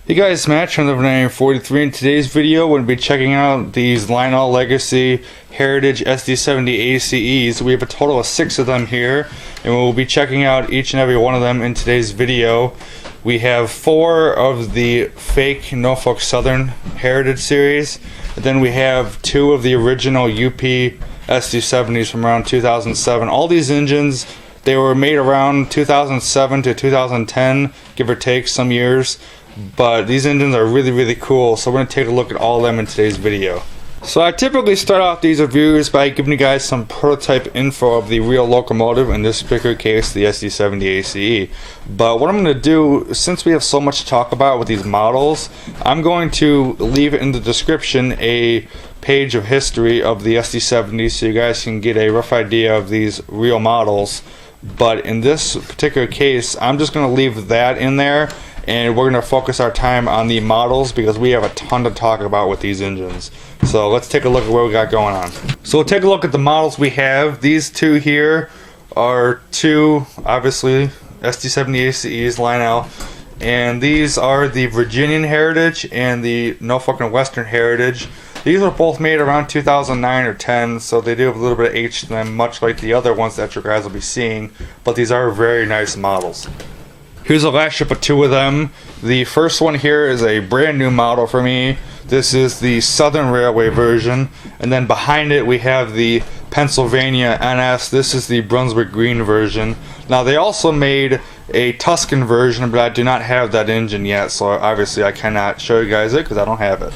Hey guys, Matt from 943. In today's video, we're going to be checking out these Lionel Legacy Heritage SD70ACes. We have a total of 6 of them here, and we'll be checking out each and every one of them in today's video. We have 4 of the fake Norfolk Southern Heritage series, and then we have 2 of the original UP SD70s from around 2007. All these engines, they were made around 2007 to 2010, give or take some years. But these engines are really cool, so we're going to take a look at all of them in today's video. So I typically start off these reviews by giving you guys some prototype info of the real locomotive, in this particular case the SD70ACe. But what I'm going to do, since we have so much to talk about with these models, I'm going to leave in the description a page of history of the SD70 so you guys can get a rough idea of these real models. But in this particular case, I'm just going to leave that in there, and we're going to focus our time on the models because we have a ton to talk about with these engines. So let's take a look at what we got going on. So we'll take a look at the models we have. These 2 here are 2, obviously, SD70ACes Lionel. And these are the Virginian Heritage and the Norfolk and Western Heritage. These were both made around 2009 or 10, so they do have a little bit of age to them, much like the other ones that you guys will be seeing. But these are very nice models. Here's a last ship of 2 of them. The first one here is a brand new model for me. This is the Southern Railway version, and then behind it we have the Pennsylvania NS. This is the Brunswick Green version. Now they also made a Tuscan version, but I do not have that engine yet, so obviously I cannot show you guys it because I don't have it.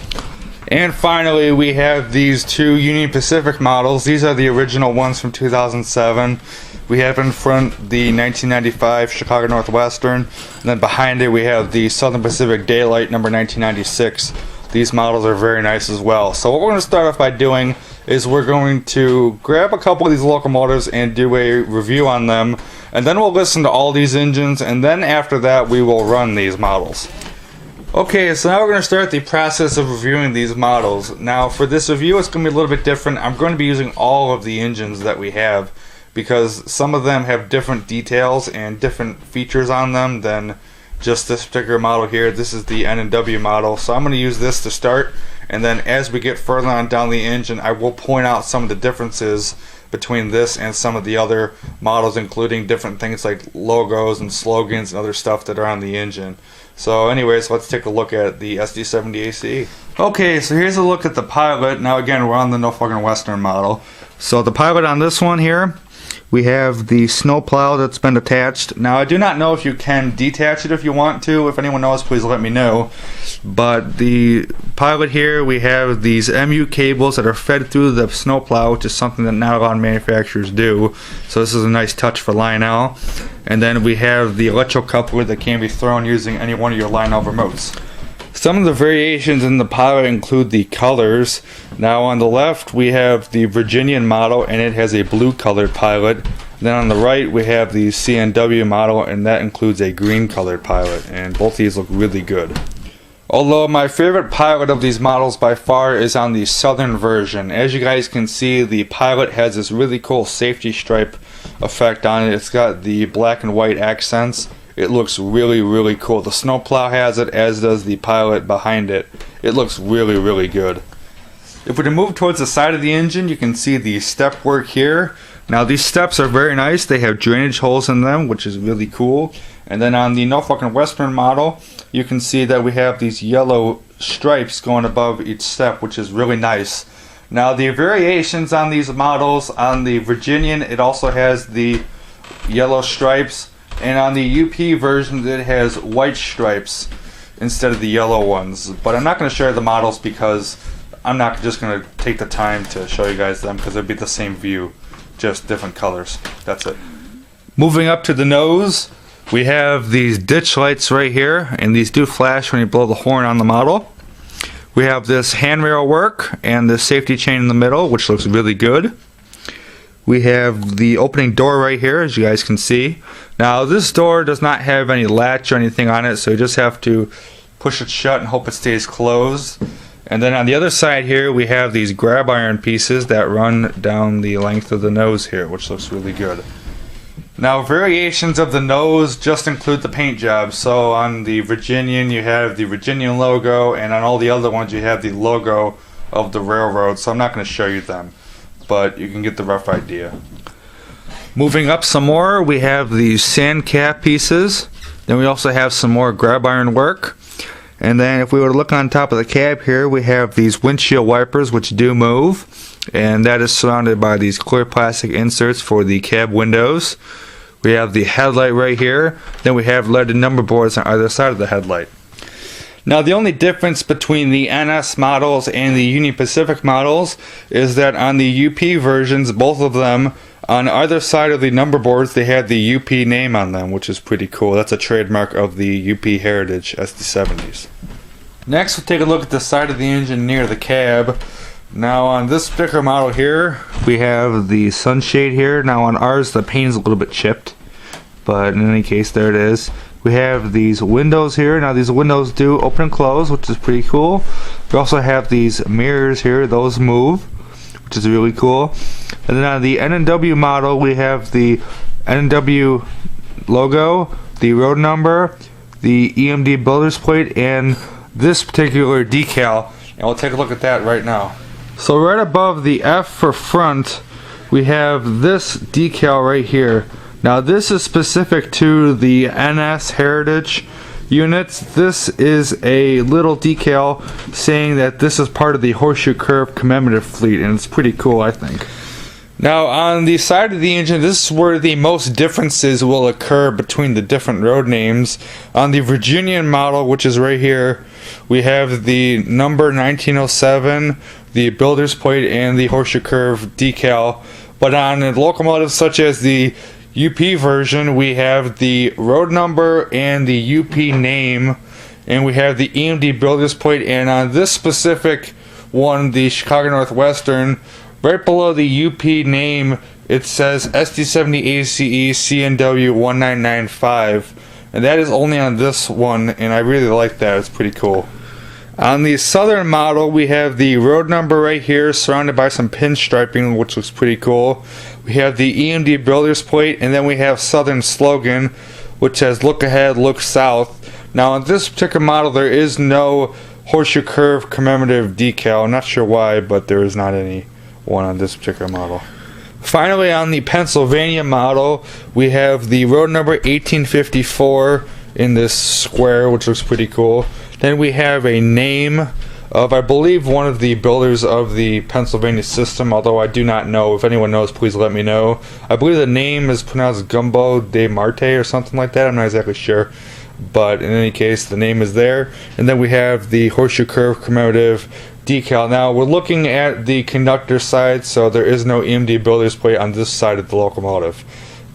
And finally, we have these 2 Union Pacific models. These are the original ones from 2007. We have in front the 1995 Chicago Northwestern, and then behind it we have the Southern Pacific Daylight number 1996. These models are very nice as well. So what we're going to start off by doing is we're going to grab a couple of these locomotives and do a review on them, and then we'll listen to all these engines, and then after that we will run these models. Okay, so now we're going to start the process of reviewing these models. Now for this review it's going to be a little bit different. I'm going to be using all of the engines that we have because some of them have different details and different features on them than just this particular model here. This is the N&W model, so I'm going to use this to start, and then as we get further on down the engine I will point out some of the differences between this and some of the other models, including different things like logos and slogans and other stuff that are on the engine. So anyways, let's take a look at the SD70ACe. Okay, so here's a look at the pilot. Now again, we're on the Norfolk and Western model. So the pilot on this one here, we have the snowplow that's been attached. Now I do not know if you can detach it if you want to. If anyone knows, please let me know. But the pilot here, we have these MU cables that are fed through the snowplow, which is something that not a lot of manufacturers do. So this is a nice touch for Lionel. And then we have the electrocoupler that can be thrown using any one of your Lionel remotes. Some of the variations in the pilot include the colors. Now on the left we have the Virginian model, and it has a blue colored pilot. Then on the right we have the CNW model, and that includes a green colored pilot, and both these look really good. Although my favorite pilot of these models by far is on the Southern version. As you guys can see, the pilot has this really cool safety stripe effect on it. It's got the black and white accents. It looks really cool. The snowplow has it, as does the pilot behind it. It looks really good. If we move towards the side of the engine, you can see the step work here. Now these steps are very nice. They have drainage holes in them, which is really cool. And then on the Norfolk and Western model, you can see that we have these yellow stripes going above each step, which is really nice. Now the variations on these models, on the Virginian it also has the yellow stripes, and on the UP version it has white stripes instead of the yellow ones. But I'm not going to share the models because I'm not just going to take the time to show you guys them, because it'd be the same view, just different colors. That's it. Moving up to the nose, we have these ditch lights right here, and these do flash when you blow the horn on the model. We have this handrail work and the safety chain in the middle, which looks really good. We have the opening door right here, as you guys can see. Now this door does not have any latch or anything on it, so you just have to push it shut and hope it stays closed. And then on the other side here we have these grab iron pieces that run down the length of the nose here, which looks really good. Now, variations of the nose just include the paint job. So on the Virginian, you have the Virginian logo, and on all the other ones, you have the logo of the railroad. So I'm not going to show you them, but you can get the rough idea. Moving up some more, we have the sand cap pieces. Then we also have some more grab iron work. And then if we were to look on top of the cab here, we have these windshield wipers which do move. And that is surrounded by these clear plastic inserts for the cab windows. We have the headlight right here. Then we have leaded number boards on either side of the headlight. Now, the only difference between the NS models and the Union Pacific models is that on the UP versions, both of them, on either side of the number boards, they have the UP name on them, which is pretty cool. That's a trademark of the UP Heritage SD70s. Next, we'll take a look at the side of the engine near the cab. Now, on this particular model here, we have the sunshade here. Now, on ours, the paint is a little bit chipped, but in any case, there it is. We have these windows here. Now, these windows do open and close, which is pretty cool. We also have these mirrors here. Those move, which is really cool. And then on the N&W model, we have the N&W logo, the road number, the EMD builder's plate, and this particular decal. And we'll take a look at that right now. So right above the F for front, we have this decal right here. Now, this is specific to the NS Heritage units. This is a little decal saying that this is part of the Horseshoe Curve commemorative fleet, and it's pretty cool, I think. Now, on the side of the engine, this is where the most differences will occur between the different road names. On the Virginian model, which is right here, we have the number 1907, the builder's plate, and the Horseshoe Curve decal. But on locomotives such as the UP version, we have the road number and the UP name, and we have the EMD builder's plate. And on this specific one, the Chicago Northwestern, right below the UP name, it says SD70ACe CNW 1995, and that is only on this one, and I really like that. It's pretty cool. On the Southern model, we have the road number right here, surrounded by some pinstriping, which looks pretty cool. We have the EMD builder's plate, and then we have Southern slogan, which says "Look ahead, look south." Now, on this particular model, there is no Horseshoe Curve commemorative decal. I'm not sure why, but there is not any one on this particular model. Finally, on the Pennsylvania model, we have the road number 1854 in this square, which looks pretty cool. Then we have a name of, I believe, one of the builders of the Pennsylvania system, although I do not know. If anyone knows, please let me know. I believe the name is pronounced Gumbo de Marte or something like that. I'm not exactly sure, but in any case, the name is there. And then we have the Horseshoe Curve commemorative decal. Now, we're looking at the conductor side, so there is no EMD builder's plate on this side of the locomotive,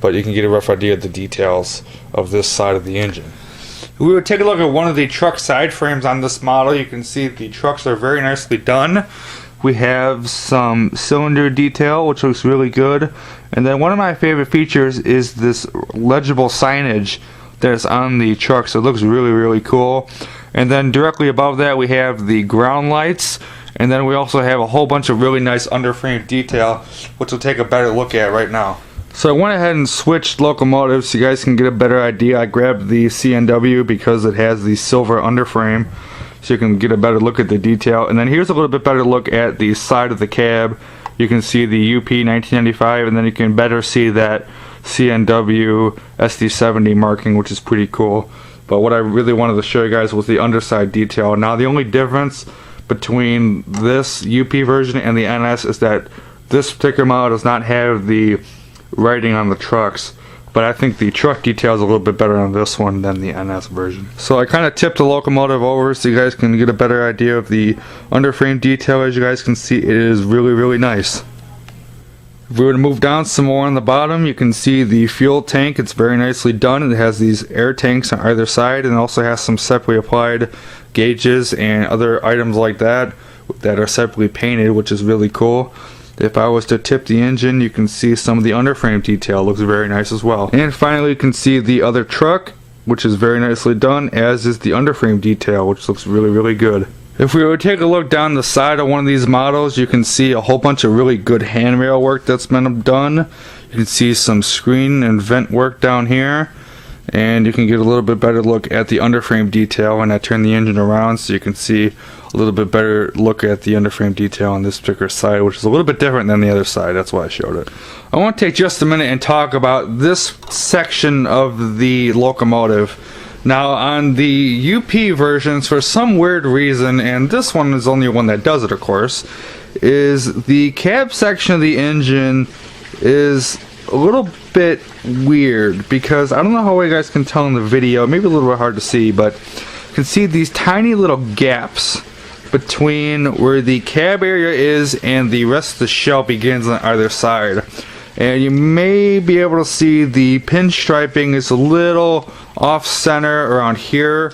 but you can get a rough idea of the details of this side of the engine. If we would take a look at one of the truck side frames on this model, you can see the trucks are very nicely done. We have some cylinder detail, which looks really good, and then one of my favorite features is this legible signage that's on the truck, so it looks really, really cool. And then directly above that, we have the ground lights, and then we also have a whole bunch of really nice underframe detail, which we'll take a better look at right now. So I went ahead and switched locomotives so you guys can get a better idea. I grabbed the CNW because it has the silver underframe, so you can get a better look at the detail. And then here's a little bit better look at the side of the cab. You can see the UP 1995, and then you can better see that CNW SD70 marking, which is pretty cool. But what I really wanted to show you guys was the underside detail. Now, the only difference between this UP version and the NS is that this particular model does not have the writing on the trucks, but I think the truck detail is a little bit better on this one than the NS version. So I kind of tipped the locomotive over so you guys can get a better idea of the underframe detail. As you guys can see, it is really, really nice. If we were to move down some more on the bottom, you can see the fuel tank. It's very nicely done. It has these air tanks on either side, and also has some separately applied gauges and other items like that that are separately painted, which is really cool. If I was to tip the engine, you can see some of the underframe detail. It looks very nice as well. And finally, you can see the other truck, which is very nicely done, as is the underframe detail, which looks really, really good. If we were to take a look down the side of one of these models, you can see a whole bunch of really good handrail work that's been done. You can see some screen and vent work down here, and you can get a little bit better look at the underframe detail when I turn the engine around, so you can see a little bit better look at the underframe detail on this particular side, which is a little bit different than the other side. That's why I showed it. I want to take just a minute and talk about this section of the locomotive. Now on the UP versions, for some weird reason, and this one is the only one that does it of course, is the cab section of the engine is a little bit weird, because I don't know how you guys can tell in the video, maybe a little bit hard to see, but you can see these tiny little gaps between where the cab area is and the rest of the shell begins on either side. And you may be able to see the pinstriping is a little off center around here.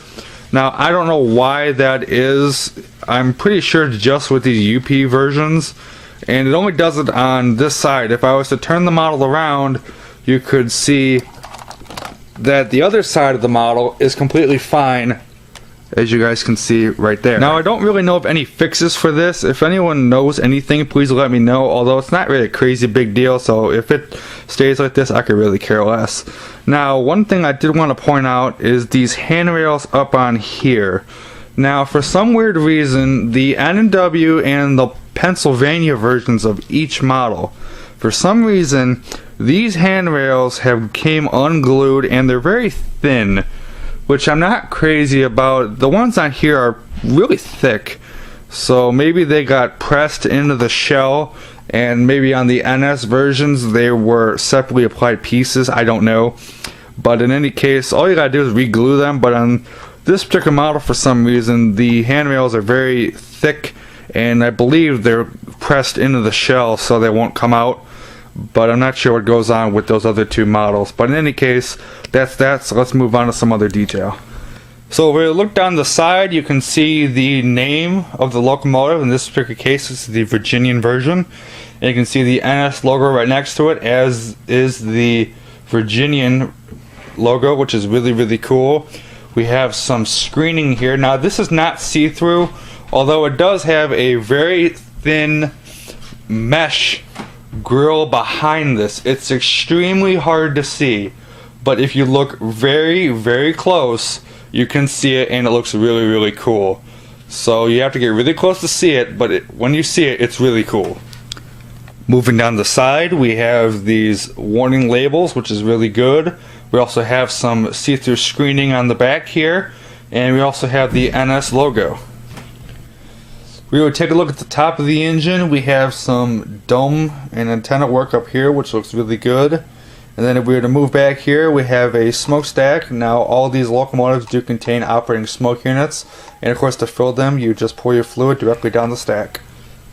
Now I don't know why that is. I'm pretty sure it's just with these UP versions, and it only does it on this side. If I was to turn the model around, you could see that the other side of the model is completely fine, as you guys can see right there. Now I don't really know of any fixes for this. If anyone knows anything, please let me know, although it's not really a crazy big deal, so if it stays like this, I could really care less. Now one thing I did want to point out is these handrails up on here. Now for some weird reason, the N&W and the Pennsylvania versions of each model, for some reason these handrails have came unglued and they're very thin, which I'm not crazy about. The ones on here are really thick, so maybe they got pressed into the shell, and maybe on the NS versions they were separately applied pieces, I don't know. But in any case, all you gotta do is re-glue them. But on this particular model, for some reason, the handrails are very thick, and I believe they're pressed into the shell so they won't come out. But I'm not sure what goes on with those other two models. But in any case, that's that, so let's move on to some other detail. So if we look down the side, you can see the name of the locomotive. In this particular case, it's the Virginian version. And you can see the NS logo right next to it, as is the Virginian logo, which is really, really cool. We have some screening here. Now this is not see-through, although it does have a very thin mesh grill behind this. It's extremely hard to see, but if you look very, very close, you can see it, and it looks really, really cool. So you have to get really close to see it, but when you see it, it's really cool. Moving down the side, we have these warning labels, which is really good. We also have some see-through screening on the back here, and we also have the NS logo. We would take a look at the top of the engine. We have some dome and antenna work up here, which looks really good. And then if we were to move back here, we have a smokestack. Now all these locomotives do contain operating smoke units, and of course to fill them, you just pour your fluid directly down the stack.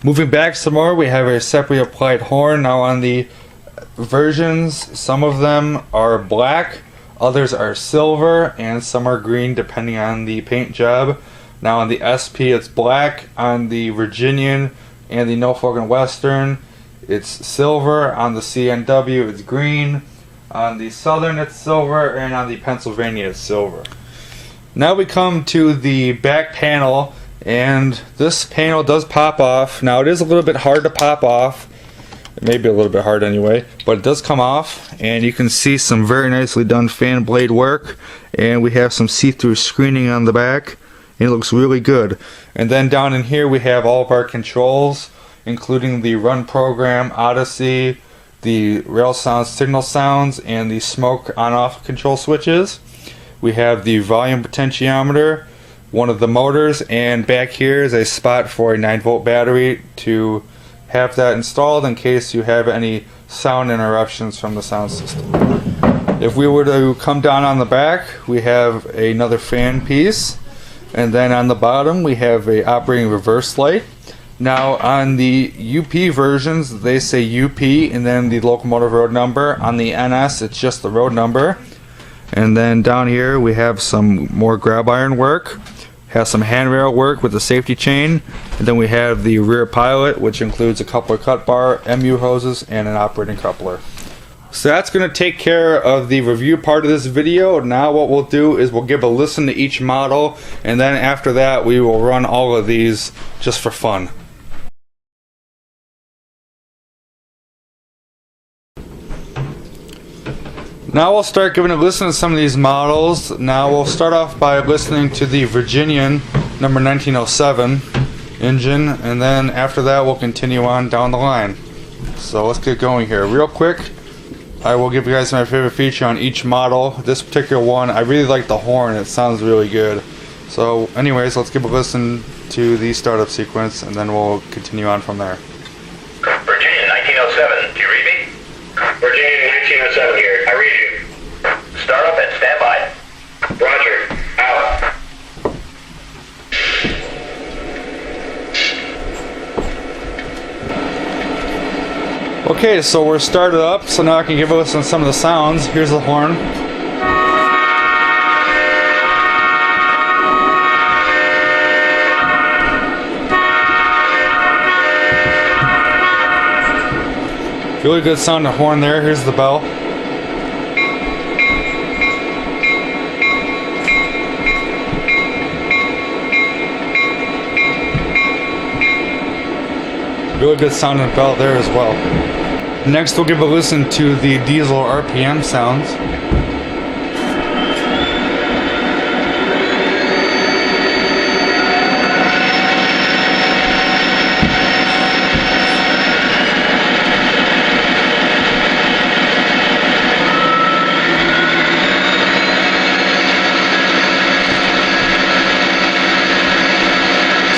Moving back some more, we have a separately applied horn. Now on the versions, some of them are black, others are silver, and some are green depending on the paint job. Now on the SP it's black, on the Virginian and the Norfolk and Western it's silver, on the CNW it's green, on the Southern it's silver, and on the Pennsylvania it's silver. Now we come to the back panel, and this panel does pop off. Now it is a little bit hard to pop off, maybe a little bit hard anyway, but it does come off, and you can see some very nicely done fan blade work, and we have some see-through screening on the back. It looks really good. And then down in here we have all of our controls, including the run program, Odyssey, the rail sounds, signal sounds, and the smoke on-off control switches. We have the volume potentiometer, one of the motors, and back here is a spot for a 9-volt battery to have that installed in case you have any sound interruptions from the sound system. If we were to come down on the back, we have another fan piece. And then on the bottom we have a operating reverse light. Now on the UP versions they say UP and then the locomotive road number. On the NS it's just the road number. And then down here we have some more grab iron work. Has some handrail work with the safety chain. And then we have the rear pilot, which includes a coupler cut bar, MU hoses, and an operating coupler. So that's going to take care of the review part of this video. Now what we'll do is we'll give a listen to each model, and then after that we will run all of these just for fun. Now we'll start giving a listen to some of these models. Now we'll start off by listening to the Virginian number 1907 engine, and then after that we'll continue on down the line. So let's get going here. Real quick, I will give you guys my favorite feature on each model. This particular one, I really like the horn. It sounds really good. So anyways, let's give a listen to the startup sequence, and then we'll continue on from there. Virginia 1907, do you read me? Virginia 1907 here, I read you. Start up and stand by. Roger, out. Okay, so we're started up, so now I can give a listen to some of the sounds. Here's the horn. Really good sounding horn there. Here's the bell. Really good sounding bell there as well. Next we'll give a listen to the diesel RPM sounds. So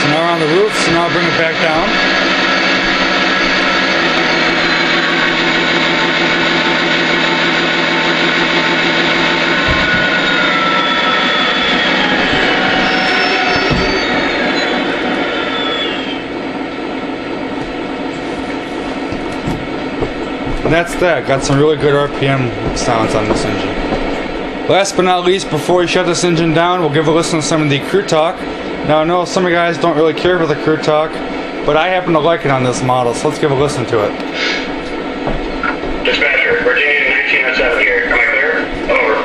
now we're on the roof, so now I'll bring it back down. And that's that. Got some really good RPM sounds on this engine. Last but not least, before we shut this engine down, we'll give a listen to some of the crew talk. Now I know some of you guys don't really care for the crew talk, but I happen to like it on this model, so let's give a listen to it. Dispatcher, Virginia 1907 here. Am I clear? Over.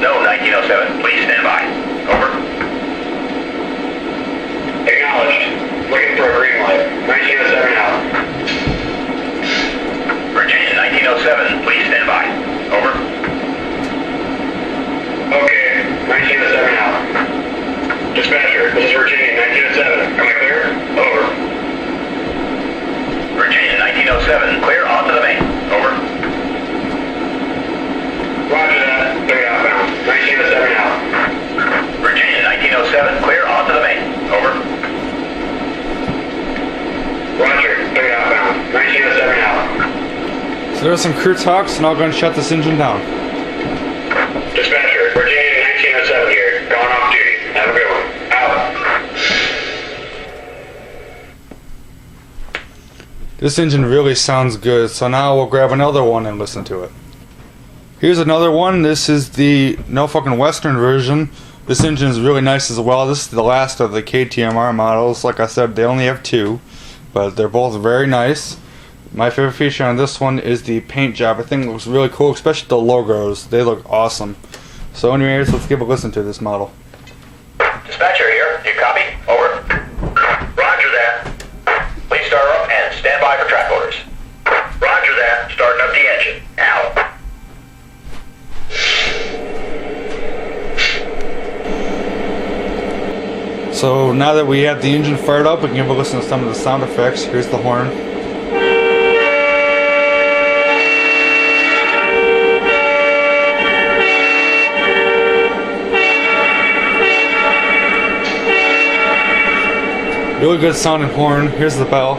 No, 1907. Please stand by. Over. Acknowledged. Looking for a green light. 1907 out. Virginia 1907. Please stand by. Over. Okay. 1907 out. Dispatcher, this is Virginia 1907. Am I clear? Over. Virginia 1907, clear onto the main. Over. Roger that. Clear outbound. 1907 out. Virginia 1907, clear onto the main. Over. Roger. Clear outbound. 1907 out. So there's some crew talk, so now I'm going to shut this engine down. Dispatcher, Virginia 1907 here. Going off duty. Have a good one. Out. This engine really sounds good, so now we'll grab another one and listen to it. Here's another one. This is the No Fucking Western version. This engine is really nice as well. This is the last of the KTMR models. Like I said, they only have two, but they're both very nice. My favorite feature on this one is the paint job. I think it looks really cool, especially the logos. They look awesome. So anyways, let's give a listen to this model. Dispatcher here. You copy? Over. Roger that. Please start up and stand by for track orders. Roger that. Starting up the engine. Out. So now that we have the engine fired up, we can give a listen to some of the sound effects. Here's the horn. Really good sounding horn. Here's the bell.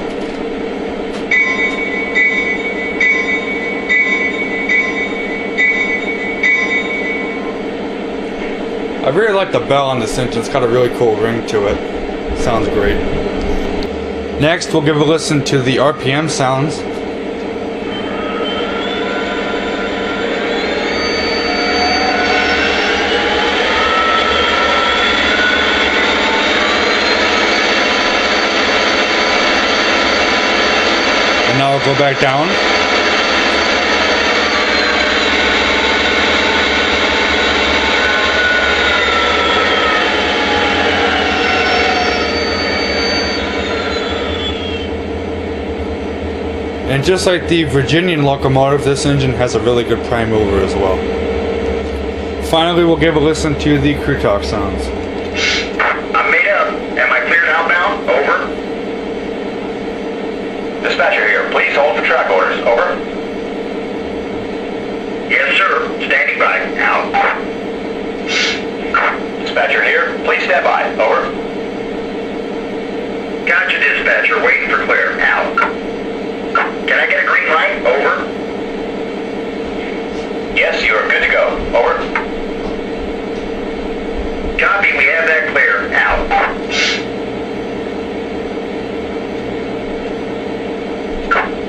I really like the bell on this engine. It's got a really cool ring to it. Sounds great. Next, we'll give a listen to the RPM sounds. And now I'll go back down. And And just like the Virginian locomotive, this engine has a really good prime mover as well. Finally, we'll give a listen to the crew talk sounds. I'm made up. Am I cleared outbound? Over. Dispatcher here. Please hold for track orders. Over. Yes, sir. Standing by. Out. Dispatcher here. Please stand by. Over. Gotcha, dispatcher. Waiting for clear. Out. Can I get a green light? Over. Yes, you are good to go. Over. Copy, we have that clear. Out.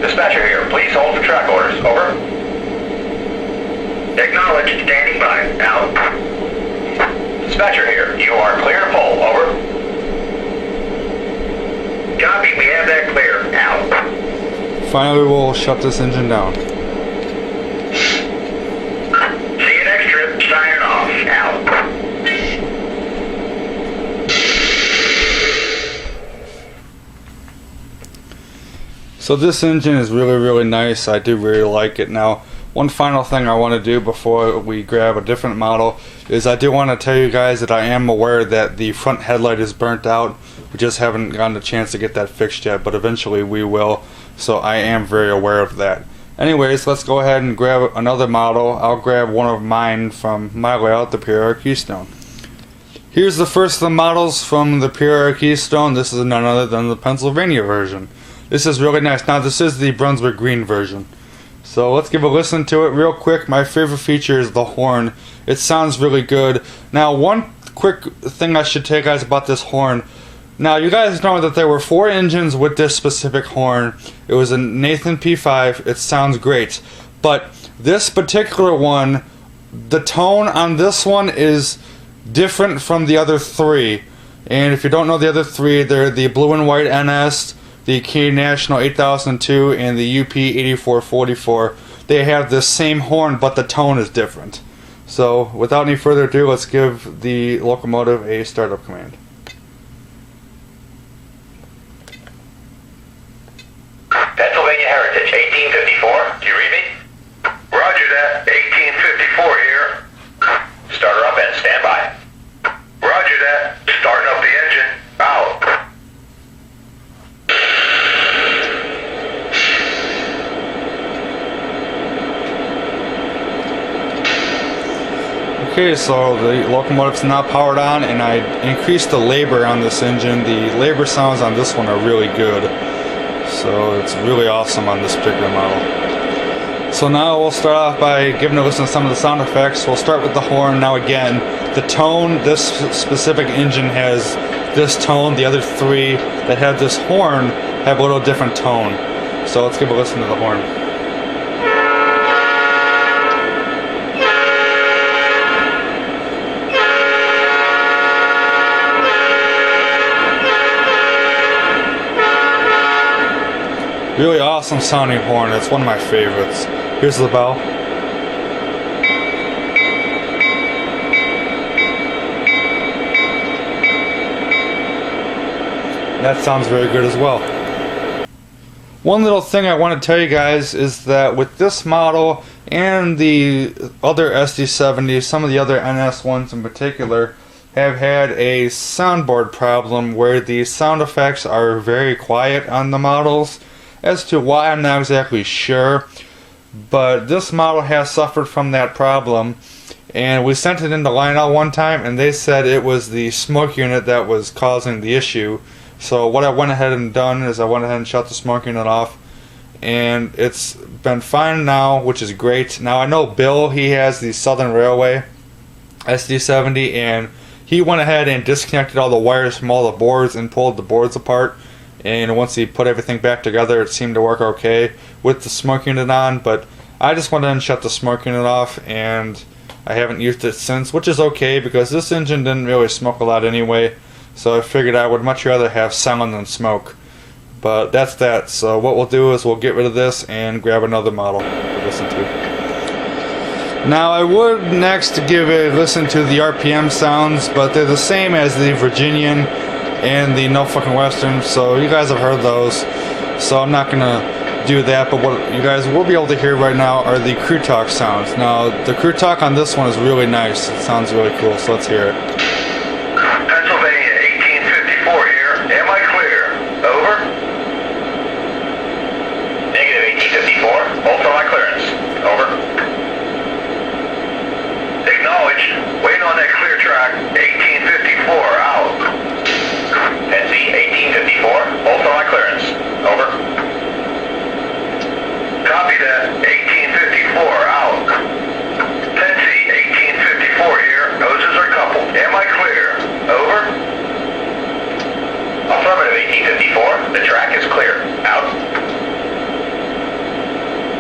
Dispatcher here, please hold for track orders. Over. Acknowledged, standing by. Out. Dispatcher here, you are clear to pull. Over. Copy, we have that clear. Out. Finally, we'll shut this engine down. See you next trip. Signing off. Out. So this engine is really nice. I do really like it. Now, one final thing I want to do before we grab a different model is I do want to tell you guys that I am aware that the front headlight is burnt out. We just haven't gotten a chance to get that fixed yet, but eventually we will. So I am very aware of that. Anyways, let's go ahead and grab another model. I'll grab one of mine from my layout, the PRR Keystone. Here's the first of the models from the PRR Keystone. This is none other than the Pennsylvania version. This is really nice. Now this is the Brunswick Green version. So let's give a listen to it real quick. My favorite feature is the horn. It sounds really good. Now one quick thing I should tell you guys about this horn. Now you guys know that there were 4 engines with this specific horn. It was a Nathan P5. It sounds great. But this particular one, the tone on this one is different from the other 3. And if you don't know the other 3, they're the blue and white NS, the Canadian National 8002, and the UP 8444. They have the same horn, but the tone is different. So without any further ado, let's give the locomotive a startup command. Pennsylvania Heritage, 1854. Do you read me? Roger that. 1854 here. Start her up and stand by. Roger that. Starting up the engine. Out. Okay, so the locomotive's now powered on, and I increased the labor on this engine. The labor sounds on this one are really good. So it's really awesome on this particular model. So now we'll start off by giving a listen to some of the sound effects. We'll start with the horn. Now again, the tone, this specific engine has this tone. The other 3 that have this horn have a little different tone. So let's give a listen to the horn. Really awesome sounding horn. It's one of my favorites. Here's the bell. That sounds very good as well. One little thing I want to tell you guys is that with this model and the other SD70s, some of the other NS ones in particular, have had a soundboard problem where the sound effects are very quiet on the models. As to why, I'm not exactly sure, but this model has suffered from that problem, and we sent it into Lionel one time and they said it was the smoke unit that was causing the issue. So what I went ahead and done is I went ahead and shut the smoke unit off, and it's been fine now, which is great. Now I know Bill, he has the Southern Railway SD70, and he went ahead and disconnected all the wires from all the boards and pulled the boards apart. And once he put everything back together, it seemed to work okay with the smoke unit on. But I just went ahead and shut the smoke unit off, and I haven't used it since, which is okay because this engine didn't really smoke a lot anyway. So I figured I would much rather have sound than smoke. But that's that. So what we'll do is we'll get rid of this and grab another model to listen to. Now I would next give a listen to the RPM sounds, but they're the same as the Virginian and the No Fucking Western, so you guys have heard those, so I'm not gonna do that, but what you guys will be able to hear right now are the crew talk sounds. Now, the crew talk on this one is really nice. It sounds really cool, so let's hear it. Pennsylvania 1854 here. Am I clear? Over. Negative 1854. Hold on my clearance. Over. Acknowledge. Waiting on that clear track. 1854 out. Pennsy 1854. Hold on my clearance. Over. Copy that. 1854 out. Pennsy 1854 here. Noses are coupled. Am I clear? Over. Affirmative 1854. The track is clear. Out.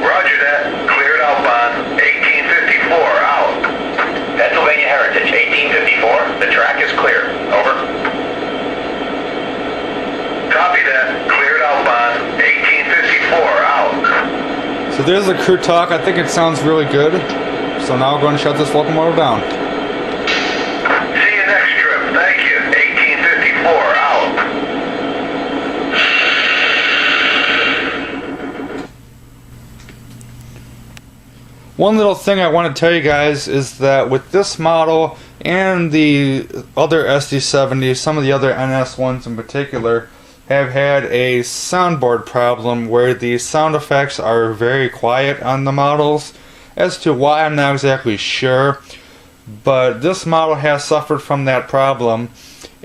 Roger that. Cleared outbound. 1854 out. Pennsylvania Heritage 1854. The track is clear. Over. Copy that. Cleared outbound. 1854 out. So there's the crew talk. I think it sounds really good. So now we're going to shut this locomotive down. See you next trip. Thank you. 1854 out. One little thing I want to tell you guys is that with this model and the other SD70, some of the other NS ones in particular, have had a soundboard problem where the sound effects are very quiet on the models. As to why, I'm not exactly sure, but this model has suffered from that problem,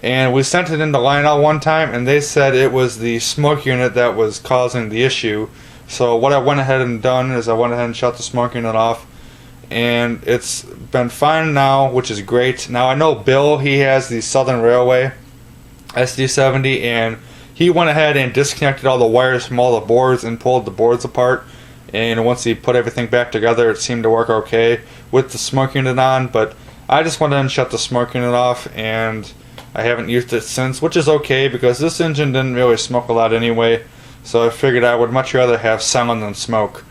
and we sent it into Lionel one time and they said it was the smoke unit that was causing the issue. So what I went ahead and done is I went ahead and shut the smoke unit off, and it's been fine now, which is great. Now I know Bill, he has the Southern Railway SD70, and he went ahead and disconnected all the wires from all the boards and pulled the boards apart, and once he put everything back together, it seemed to work okay with the smoke unit on. But I just went ahead and shut the smoke unit off, and I haven't used it since, which is okay because this engine didn't really smoke a lot anyway, so I figured I would much rather have sound than smoke.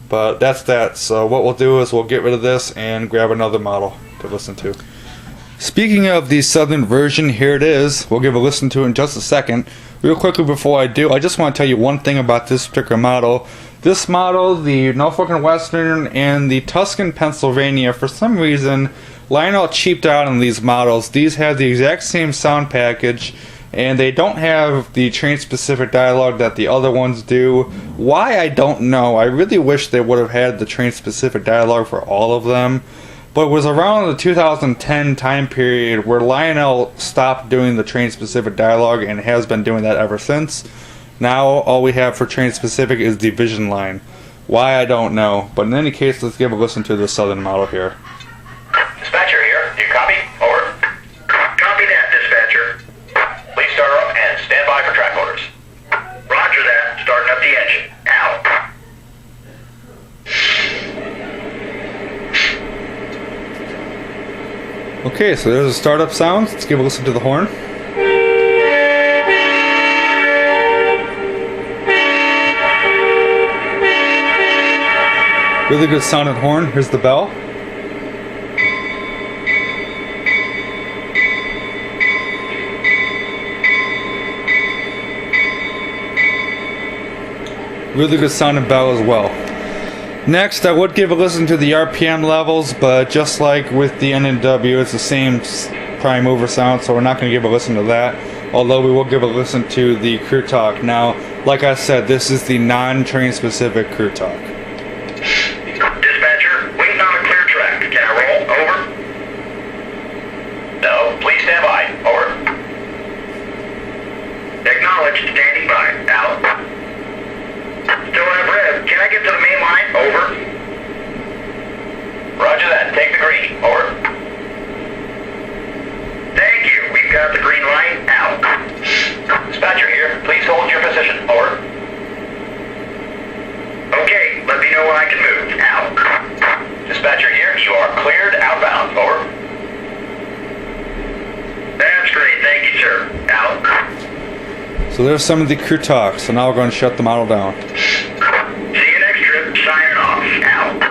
But that's that. So what we'll do is we'll get rid of this and grab another model to listen to. Speaking of the Southern version, here it is. We'll give a listen to it in just a second. Real quickly before I do, I just want to tell you one thing about this particular model. This model, the Norfolk and Western and the Tuscan Pennsylvania, for some reason, Lionel cheaped out on these models. These have the exact same sound package, and they don't have the train-specific dialogue that the other ones do. Why, I don't know. I really wish they would have had the train-specific dialogue for all of them. But it was around the 2010 time period where Lionel stopped doing the train-specific dialogue and has been doing that ever since. Now all we have for train-specific is the Vision line. Why, I don't know. But in any case, let's give a listen to the Southern model here. Dispatcher here. Do you copy? Over. Copy that, dispatcher. Please start up and stand by for track orders. Roger that. Starting up the engine. Out. Okay, so there's the startup sounds. Let's give a listen to the horn. Really good sounding horn. Here's the bell. Really good sounding bell as well. Next, I would give a listen to the RPM levels, but just like with the NNW, it's the same prime mover sound, so we're not going to give a listen to that. Although we will give a listen to the crew talk. Now, like I said, this is the non-train specific crew talk. Dispatcher, waiting on a clear track. Can I roll? Over. No, please stand by. Over. Acknowledged. Standing by. Out. Still have red. Can I get to the main line? Over. Roger that. Take the green. Over. Thank you. We've got the green light. Out. Dispatcher here. Please hold your position. Over. Okay. Let me know when I can move. Out. Dispatcher here. You are cleared outbound. Over. That's great. Thank you, sir. Out. So there's some of the crew talk. So now we're going to shut the model down. See you next trip. Signing off. Out.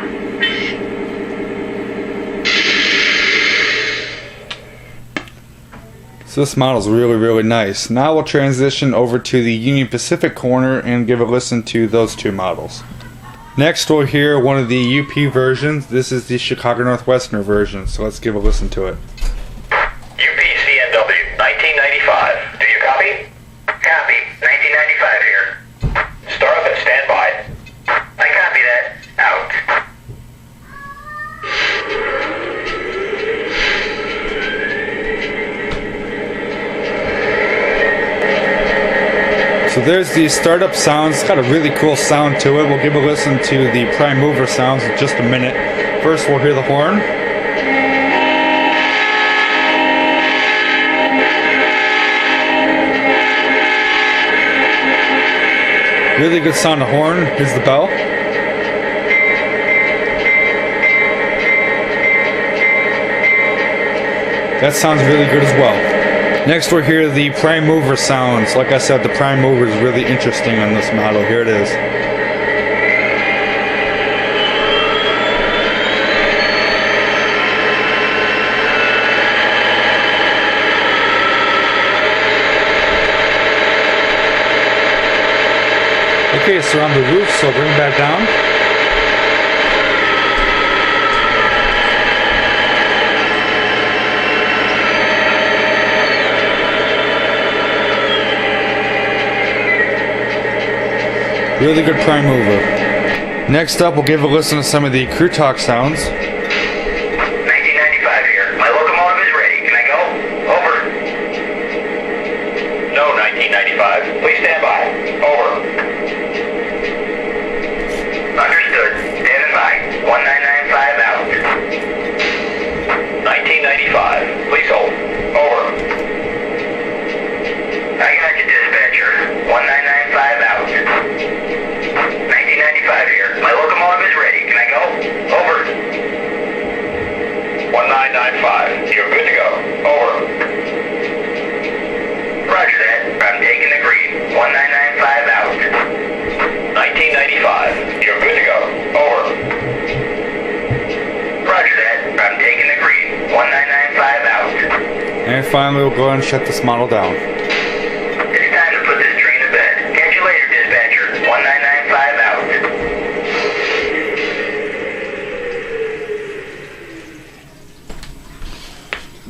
So this model is really nice. Now we'll transition over to the Union Pacific corner and give a listen to those two models. Next we'll hear one of the UP versions. This is the Chicago Northwestern version, so let's give a listen to it. UPCNW 1995. Do you copy? Copy. 1995 here. Start up and stand by. I copy that. Out. So there's the startup sounds. It's got a really cool sound to it. We'll give a listen to the prime mover sounds in just a minute. First we'll hear the horn. Really good sound of horn. Here's the bell. That sounds really good as well. Next we'll hear the prime mover sounds. Like I said, the prime mover is really interesting on this model. Here it is. Okay, so on the roof, so bring it back down. Really good prime mover. Next up, we'll give a listen to some of the crew talk sounds. 1995 here. My locomotive is ready. Can I go? Over. No, 1995. Please stand by. Over. Understood. Standing by. 1995 out. 1995. Please hold. Over. I got you, dispatcher. 1995 out. 1995 here. My locomotive is ready. Can I go? Over. 1995. You're good to go. Over. Roger that. I'm taking the green. 1995 out. 1995. You're good to go. Over. Roger that. I'm taking the green. 1995 out. And finally, we'll go ahead and shut this model down. It's time to put this train to bed. Catch you later, dispatcher. 1995 out.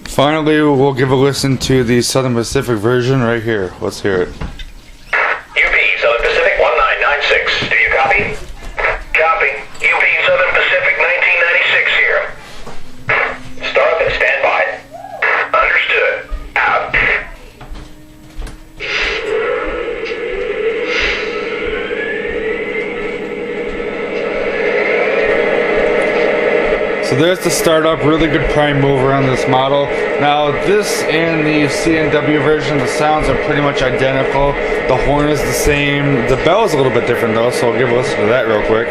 Finally, we'll give a listen to the Southern Pacific version right here. Let's hear it. UP Southern Pacific 1996. Do you copy? Copy. UP Southern Pacific 1996 here. Start up and stand by. Understood. Out. So there's the startup, really good prime mover on this model. Now this and the CNW version, the sounds are pretty much identical. The horn is the same. The bell is a little bit different though, so I'll give a listen to that real quick.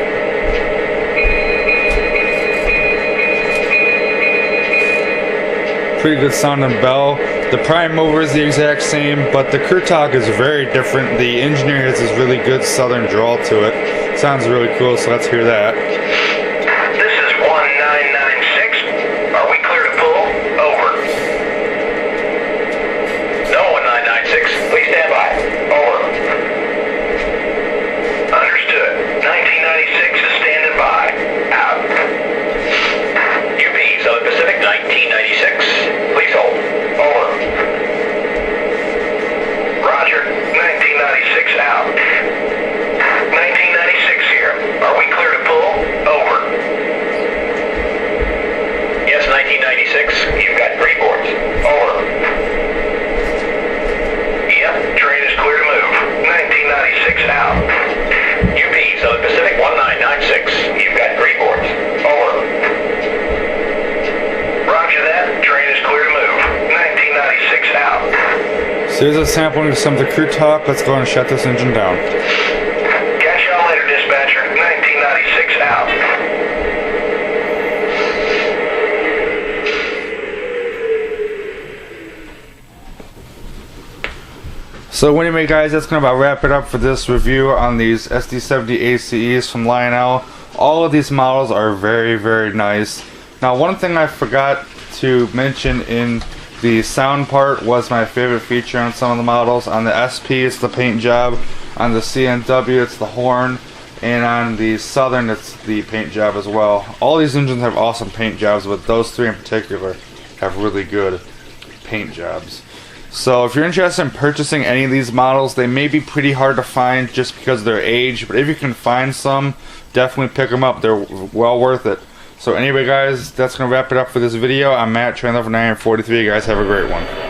Pretty good sounding bell. The prime mover is the exact same, but the crew talk is very different. The engineer has this really good southern drawl to it. Sounds really cool, so let's hear that. This is 1996. Are we clear to pull? Over. No, 1996. Please stand by. Over. Understood. 1996 is standing by. Out. UP Southern Pacific 1996. Please hold. Over. Roger. 1996 out. 1996 here. Are we clear to pull? Over. Yes, 1996. You've got three boards. Over. Yep, train is clear to move. 1996 out. UP Southern Pacific 1996. You've got three boards. Over. Roger that. Train is clear to move. 1996 out. So here's a sampling of some of the crew talk. Let's go and shut this engine down. Catch y'all later, dispatcher. 1996 out. So anyway guys, that's going to about wrap it up for this review on these SD70ACes from Lionel. All of these models are very nice. Now one thing I forgot to mention in The sound part was my favorite feature on some of the models. On the SP, it's the paint job. On the CNW, it's the horn. And on the Southern, it's the paint job as well. All these engines have awesome paint jobs, but those three in particular have really good paint jobs. So if you're interested in purchasing any of these models, they may be pretty hard to find just because of their age, but if you can find some, definitely pick them up. They're well worth it. So anyway guys, that's going to wrap it up for this video. I'm Matt, Trailer for 943. Guys, have a great one.